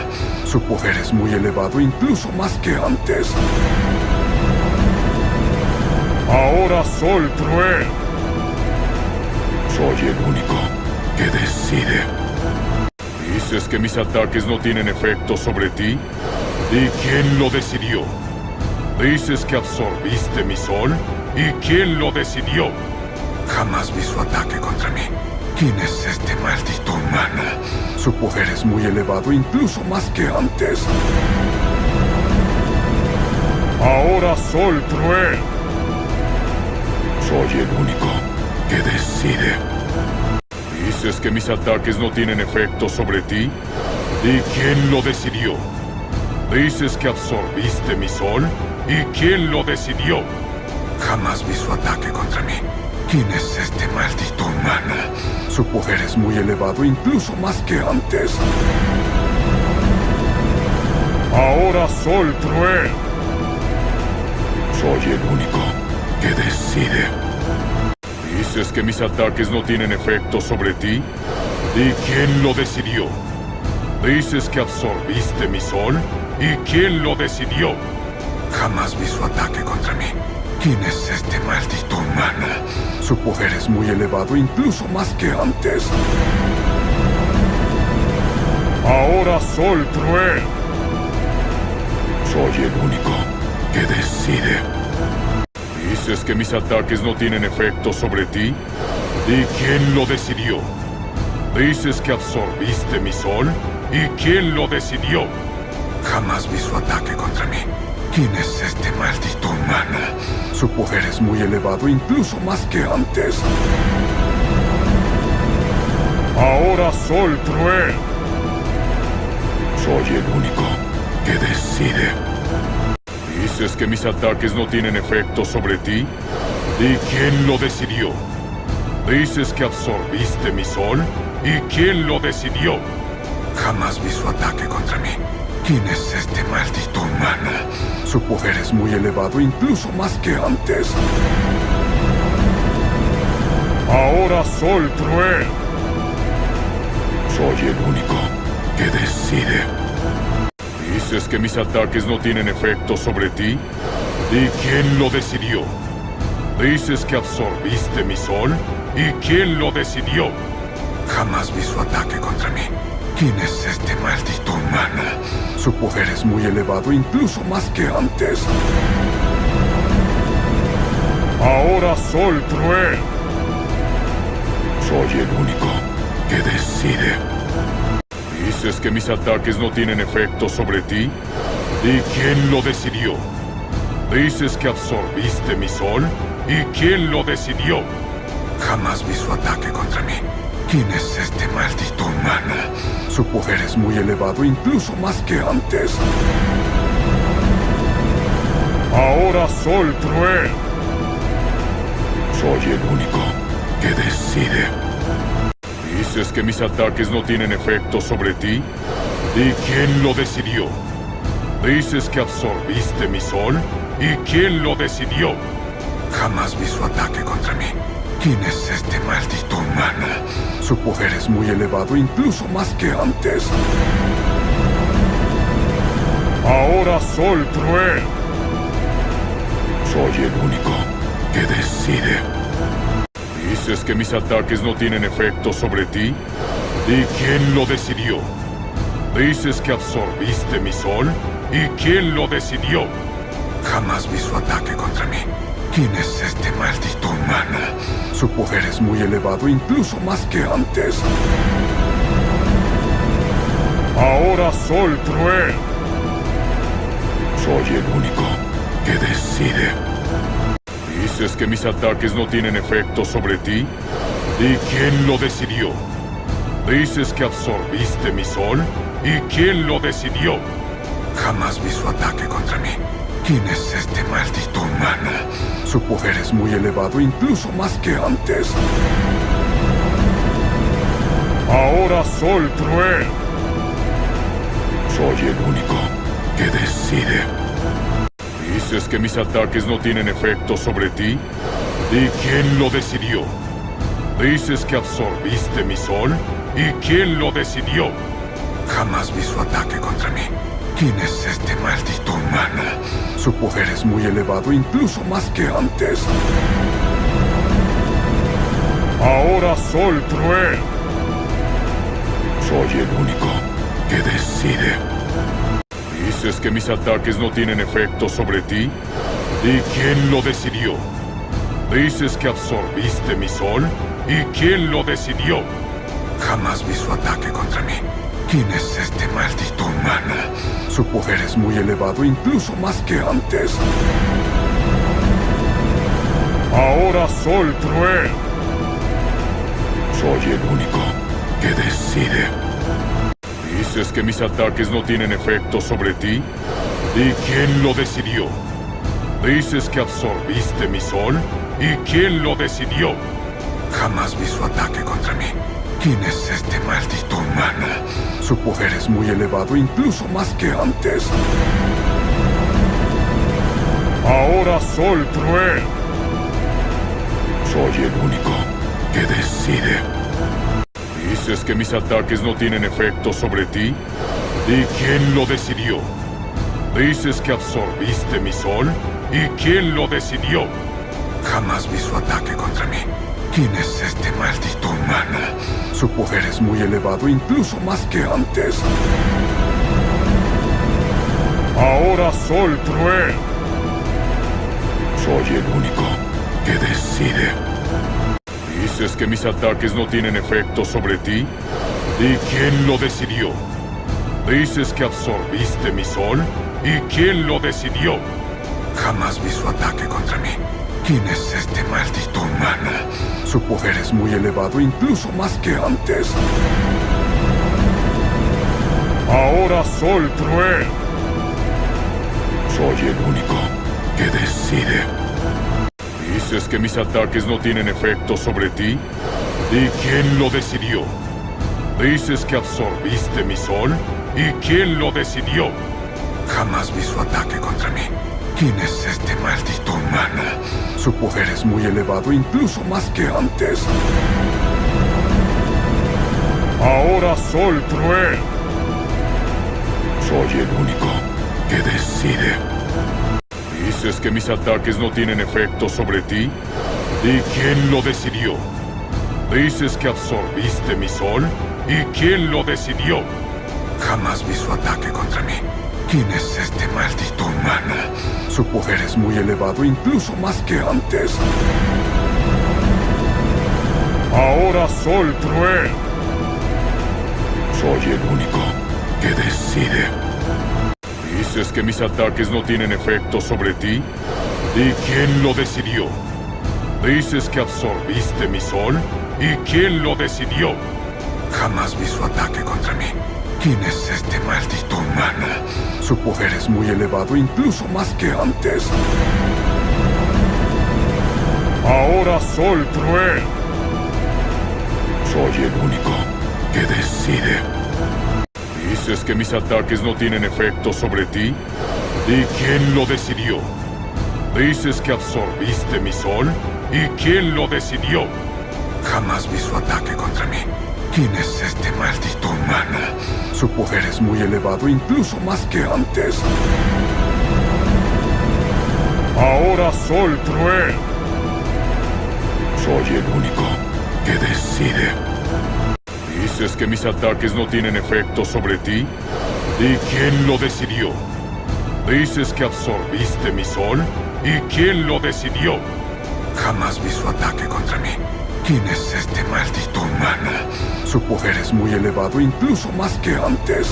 Su poder es muy elevado, incluso más que antes. Ahora Sol Cruel. Soy el único que decide. ¿Dices que mis ataques no tienen efecto sobre ti? ¿Y quién lo decidió? ¿Dices que absorbiste mi sol? ¿Y quién lo decidió? Jamás vi su ataque contra mí. ¿Quién es este maldito humano? Su poder es muy elevado, incluso más que antes. Ahora Sol Cruel. Soy el único que decide. ¿Dices que mis ataques no tienen efecto sobre ti? ¿Y quién lo decidió? ¿Dices que absorbiste mi sol? ¿Y quién lo decidió? Jamás vi su ataque contra mí. ¿Quién es este maldito humano? Su poder es muy elevado, incluso más que antes. Ahora Sol Cruel. Soy el único que decide. ¿Dices que mis ataques no tienen efecto sobre ti? ¿Y quién lo decidió? ¿Dices que absorbiste mi sol? ¿Y quién lo decidió? Jamás vi su ataque contra mí. ¿Quién es este maldito humano? Su poder es muy elevado, incluso más que antes. Ahora Sol Cruel. Soy el único que decide. ¿Dices que mis ataques no tienen efecto sobre ti? ¿Y quién lo decidió? ¿Dices que absorbiste mi sol? ¿Y quién lo decidió? Jamás vi su ataque contra mí. ¿Quién es este maldito humano? Su poder es muy elevado, incluso más que antes. Ahora Sol Cruel. Soy el único que decide. ¿Dices que mis ataques no tienen efecto sobre ti? ¿Y quién lo decidió? ¿Dices que absorbiste mi sol? ¿Y quién lo decidió? Jamás vi su ataque contra mí. ¿Quién es este maldito humano? Su poder es muy elevado, incluso más que antes. Ahora Sol Cruel. Soy el único que decide. ¿Dices que mis ataques no tienen efecto sobre ti? ¿Y quién lo decidió? ¿Dices que absorbiste mi sol? ¿Y quién lo decidió? Jamás vi su ataque contra mí. ¿Quién es este maldito humano? Su poder es muy elevado, incluso más que antes. Ahora Sol Cruel. Soy el único que decide. ¿Dices que mis ataques no tienen efecto sobre ti? ¿Y quién lo decidió? ¿Dices que absorbiste mi sol? ¿Y quién lo decidió? Jamás vi su ataque contra mí. ¿Quién es este maldito humano? Su poder es muy elevado, incluso más que antes. Ahora Sol Cruel. Soy el único que decide. ¿Dices que mis ataques no tienen efecto sobre ti? ¿Y quién lo decidió? ¿Dices que absorbiste mi sol? ¿Y quién lo decidió? Jamás vi su ataque contra mí. ¿Quién es este maldito humano? Su poder es muy elevado, incluso más que antes. Ahora Sol Cruel. Soy el único que decide. ¿Dices que mis ataques no tienen efecto sobre ti? ¿Y quién lo decidió? ¿Dices que absorbiste mi sol? ¿Y quién lo decidió? Jamás vi su ataque contra mí. ¿Quién es este maldito humano? Su poder es muy elevado, incluso más que antes. Ahora Sol Cruel. Soy el único que decide. ¿Dices que mis ataques no tienen efecto sobre ti? ¿Y quién lo decidió? ¿Dices que absorbiste mi sol? ¿Y quién lo decidió? Jamás vi su ataque contra mí. ¿Quién es este maldito humano? Su poder es muy elevado, incluso más que antes. Ahora Sol Cruel. Soy el único que decide. ¿Dices que mis ataques no tienen efecto sobre ti? ¿Y quién lo decidió? ¿Dices que absorbiste mi sol? ¿Y quién lo decidió? Jamás vi su ataque contra mí. ¿Quién es este maldito humano? Su poder es muy elevado, incluso más que antes. Ahora Sol Cruel. Soy el único que decide. ¿Dices que mis ataques no tienen efecto sobre ti? ¿Y quién lo decidió? ¿Dices que absorbiste mi sol? ¿Y quién lo decidió? Jamás vi su ataque contra mí. ¿Quién es este maldito humano? Su poder es muy elevado, incluso más que antes. Ahora Sol Cruel. Soy el único que decide. ¿Dices que mis ataques no tienen efecto sobre ti? ¿Y quién lo decidió? ¿Dices que absorbiste mi sol? ¿Y quién lo decidió? Jamás vi su ataque contra mí. ¿Quién es este maldito humano? Su poder es muy elevado, incluso más que antes. Ahora Sol Cruel. Soy el único que decide. ¿Dices que mis ataques no tienen efecto sobre ti? ¿Y quién lo decidió? ¿Dices que absorbiste mi sol? ¿Y quién lo decidió? Jamás vi su ataque contra mí. ¿Quién es este maldito humano? Su poder es muy elevado, incluso más que antes. Ahora Sol Cruel. Soy el único que decide. ¿Dices que mis ataques no tienen efecto sobre ti? ¿Y quién lo decidió? ¿Dices que absorbiste mi sol? ¿Y quién lo decidió? Jamás vi su ataque contra mí. ¿Quién es este maldito humano? Su poder es muy elevado, incluso más que antes. Ahora Sol Cruel. Soy el único que decide. ¿Dices que mis ataques no tienen efecto sobre ti? ¿Y quién lo decidió? ¿Dices que absorbiste mi sol? ¿Y quién lo decidió? Jamás vi su ataque contra mí. ¿Quién es este maldito humano? Su poder es muy elevado, incluso más que antes. Ahora Sol Cruel. Soy el único que decide. ¿Dices que mis ataques no tienen efecto sobre ti? ¿Y quién lo decidió? ¿Dices que absorbiste mi sol? ¿Y quién lo decidió? Jamás vi su ataque contra mí. ¿Quién es este maldito humano? Su poder es muy elevado, incluso más que antes. Ahora Sol Cruel. Soy el único que decide. ¿Dices que mis ataques no tienen efecto sobre ti? ¿Y quién lo decidió? ¿Dices que absorbiste mi sol? ¿Y quién lo decidió? Jamás vi su ataque contra mí. ¿Quién es este maldito humano? Su poder es muy elevado, incluso más que antes. Ahora Sol Cruel. Soy el único que decide. ¿Dices que mis ataques no tienen efecto sobre ti? ¿Y quién lo decidió? Dices que absorbiste mi sol. ¿Y quién lo decidió? Jamás vi su ataque contra mí. ¿Quién es este maldito humano? Su poder es muy elevado, incluso más que antes. Ahora Sol Cruel. Soy el único que decide. ¿Dices que mis ataques no tienen efecto sobre ti? ¿Y quién lo decidió? ¿Dices que absorbiste mi sol? ¿Y quién lo decidió? Jamás vi su ataque contra mí. ¿Quién es este maldito humano? Su poder es muy elevado, incluso más que antes.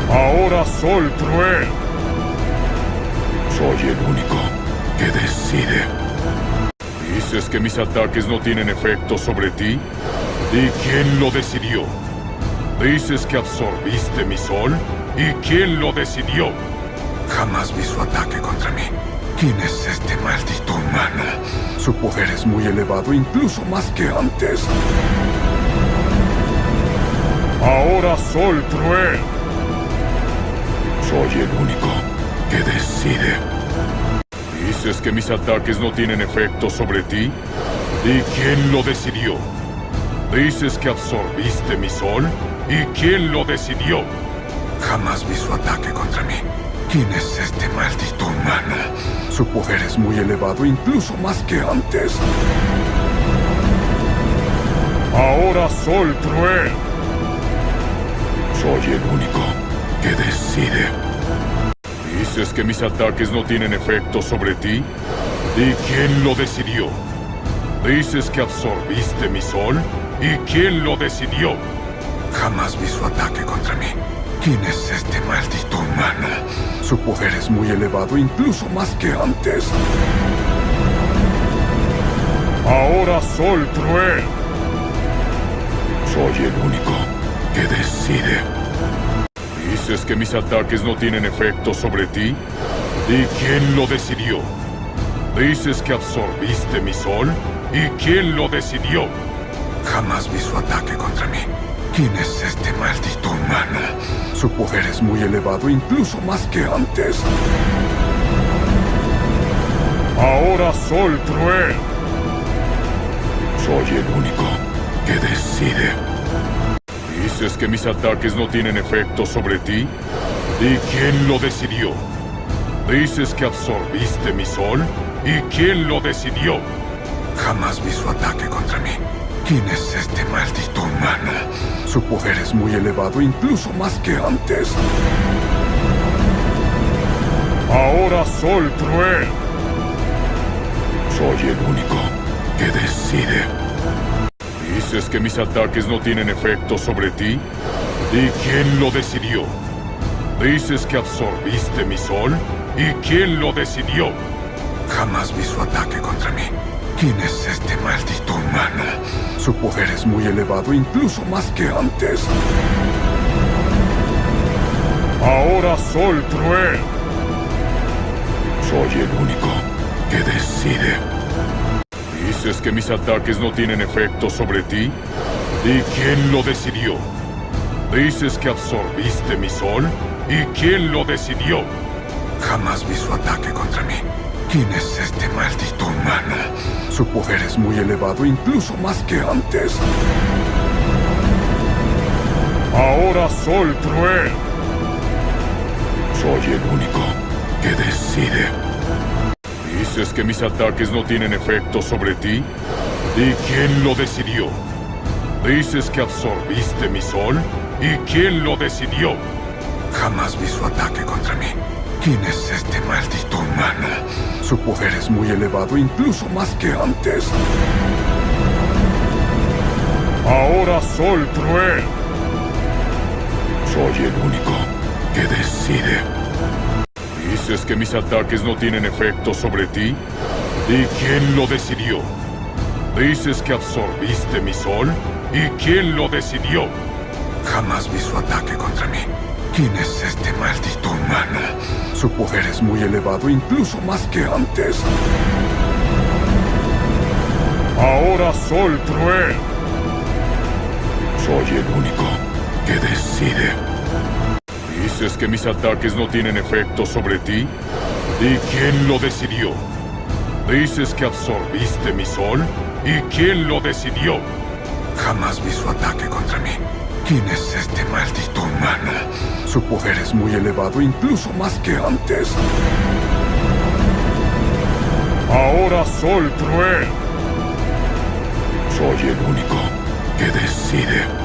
Ahora Sol Cruel. Soy el único que decide. ¿Dices que mis ataques no tienen efecto sobre ti? ¿Y quién lo decidió? ¿Dices que absorbiste mi sol? ¿Y quién lo decidió? Jamás vi su ataque contra mí. ¿Quién es este maldito humano? Su poder es muy elevado, incluso más que antes. Ahora Sol Cruel. Soy el único que decide. ¿Dices que mis ataques no tienen efecto sobre ti? ¿Y quién lo decidió? ¿Dices que absorbiste mi sol? ¿Y quién lo decidió? Jamás vi su ataque contra mí. ¿Quién es este maldito humano? Su poder es muy elevado, incluso más que antes. Ahora Sol Cruel. Soy el único que decide. ¿Dices que mis ataques no tienen efecto sobre ti? ¿Y quién lo decidió? ¿Dices que absorbiste mi sol? ¿Y quién lo decidió? Jamás vi su ataque contra mí. ¿Quién es este maldito humano? Su poder es muy elevado, incluso más que antes. Ahora Sol Cruel. Soy el único que decide. ¿Dices que mis ataques no tienen efecto sobre ti? ¿Y quién lo decidió? ¿Dices que absorbiste mi sol? ¿Y quién lo decidió? Jamás vi su ataque contra mí. ¿Quién es este maldito humano? Su poder es muy elevado, incluso más que antes. Ahora Sol Cruel. Soy el único que decide. ¿Dices que mis ataques no tienen efecto sobre ti? ¿Y quién lo decidió? ¿Dices que absorbiste mi sol? ¿Y quién lo decidió? Jamás vi su ataque contra mí. ¿Quién es este maldito humano? Su poder es muy elevado, incluso más que antes. Ahora Sol Cruel. Soy el único que decide. ¿Dices que mis ataques no tienen efecto sobre ti? ¿Y quién lo decidió? ¿Dices que absorbiste mi sol? ¿Y quién lo decidió? Jamás vi su ataque contra mí. ¿Quién es este maldito humano? Su poder es muy elevado, incluso más que antes. Ahora Sol Cruel. Soy el único que decide. ¿Dices que mis ataques no tienen efecto sobre ti? ¿Y quién lo decidió? ¿Dices que absorbiste mi sol? ¿Y quién lo decidió? Jamás vi su ataque contra mí. ¿Quién es este maldito humano? Su poder es muy elevado, incluso más que antes. Ahora Sol Cruel. Soy el único que decide. ¿Dices que mis ataques no tienen efecto sobre ti? ¿Y quién lo decidió? ¿Dices que absorbiste mi sol? ¿Y quién lo decidió? Jamás vi su ataque contra mí. ¿Quién es este maldito humano? Su poder es muy elevado, incluso más que antes. Ahora Sol Cruel. Soy el único que decide. ¿Dices que mis ataques no tienen efecto sobre ti? ¿Y quién lo decidió? ¿Dices que absorbiste mi sol? ¿Y quién lo decidió? Jamás vi su ataque contra mí. ¿Quién es este maldito humano? Su poder es muy elevado, incluso más que antes. Ahora Sol Cruel. Soy el único que decide. ¿Dices que mis ataques no tienen efecto sobre ti? ¿Y quién lo decidió? ¿Dices que absorbiste mi sol? ¿Y quién lo decidió? Jamás vi su ataque contra mí. ¿Quién es este maldito humano? Su poder es muy elevado, incluso más que antes. Ahora Sol Cruel. Soy el único que decide.